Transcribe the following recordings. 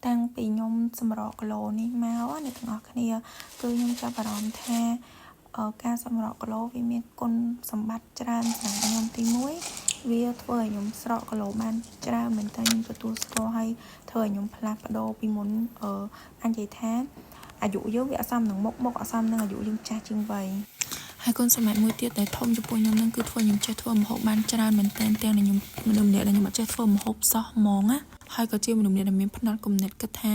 តាំងពីខ្ញុំសម្រកគីឡូនេះមកអ្នកទាំងអស់គ្នាគឺខ្ញុំចាប់អារម្មណ៍ថាការសម្រកគីឡូវាមានគុណសម្បត្តិច្រើនសម្រាប់ខ្ញុំទី1វាធ្វើឲ្យខ្ញុំស្រកគីឡូបានច្រើនមែនតើខ្ញុំទទួលស្គាល់ហើយធ្វើឲ្យខ្ញុំផ្លាស់ប្ដូរពីមុនអញនិយាយថាអាយុយើងវាអសមនឹងមុខអសមនឹងអាយុយើងចាស់ជាងវ័យហើយគុណសម្បត្តិមួយទៀតដែលធំចំពោះខ្ញុំនឹងគឺធ្វើខ្ញុំចេះធ្វើម្ហូបបានច្រើនមែនតើទាំងខ្ញុំមនុស្សម្នាក់ដែលខ្ញុំអត់ចេះធ្វើម្ហូបសោះហ្មងណាហើយក៏ជាមនុស្សម្នាក់ដែលមានផ្នត់គំនិតគិតថា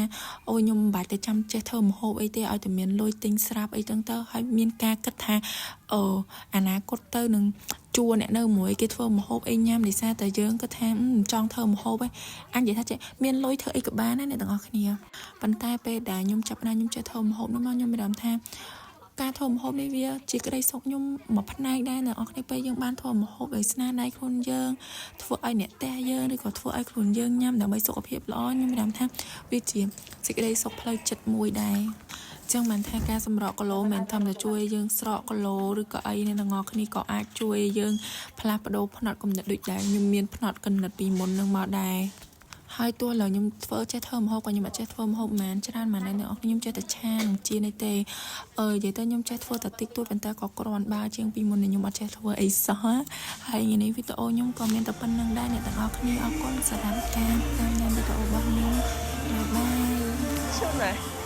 អូខ្ញុំមិនបាច់ទៅចាំចេះធ្វើម្ហូបអីទេឲ្យតែមានលុយទិញស្រាប់អីចឹងទៅហើយមានការគិតថាអនាគតទៅនឹងជួអ្នកនៅមួយគេធ្វើម្ហូបអីញ៉ាំដោយសារតែយើងគិតថាចង់ធ្វើម្ហូបឯងអញនិយាយថាចេះមានលុយធ្វើអីក៏បានដែរអ្នកទាំងអស់គ្នាប៉ុន្តែពេលដែលខ្ញុំចាប់ផ្ដើមខ្ញុំចេះធ្វើម្ហូបនោះមកខ្ញុំមានអារម្មណ៍ថាការធ្វើម្ហូបនេះវាជាក្តីសុខខ្ញុំមួយផ្នែកដែរអ្នកនរគ្នាពេលយើងបានធ្វើម្ហូបដោយស្នាដៃខ្លួនយើងធ្វើឲ្យអ្នកផ្ទះយើងឬក៏ធ្វើឲ្យខ្លួនយើងញ៉ាំដើម្បីសុខភាពល្អខ្ញុំមានអារម្មណ៍ថាវាជាសេចក្តីសុខផ្លូវចិត្តមួយដែរចឹងបានថាការសម្រកគីឡូមិនធម្មតាជួយយើងស្រកគីឡូឬក៏អីអ្នកនរគ្នាក៏អាចជួយយើងផ្លាស់ប្ដូរផ្នត់គំនិតដូចដែរខ្ញុំមានផ្នត់គំនិតពីមុននឹងមកដែរហើយទោះឡើយខ្ញុំចេះធ្វើម្ហូបក៏ខ្ញុំអត់ចេះធ្វើម្ហូបមិនច្រើនមែនទេអ្នកនរខ្ញុំចេះតែឆានឹងជានេះទេនិយាយទៅខ្ញុំចេះធ្វើតែតិចតួចប៉ុន្តែក៏គ្រាន់បើជាងពីមុនខ្ញុំអត់ចេះធ្វើអីសោះហើយថ្ងៃនេះវីដេអូខ្ញុំក៏មានតែប៉ុណ្្នឹងដែរអ្នកទាំងអស់គ្នាអរគុណសម្រាប់ការតាមដានវីដេអូរបស់ខ្ញុំបាយបាយ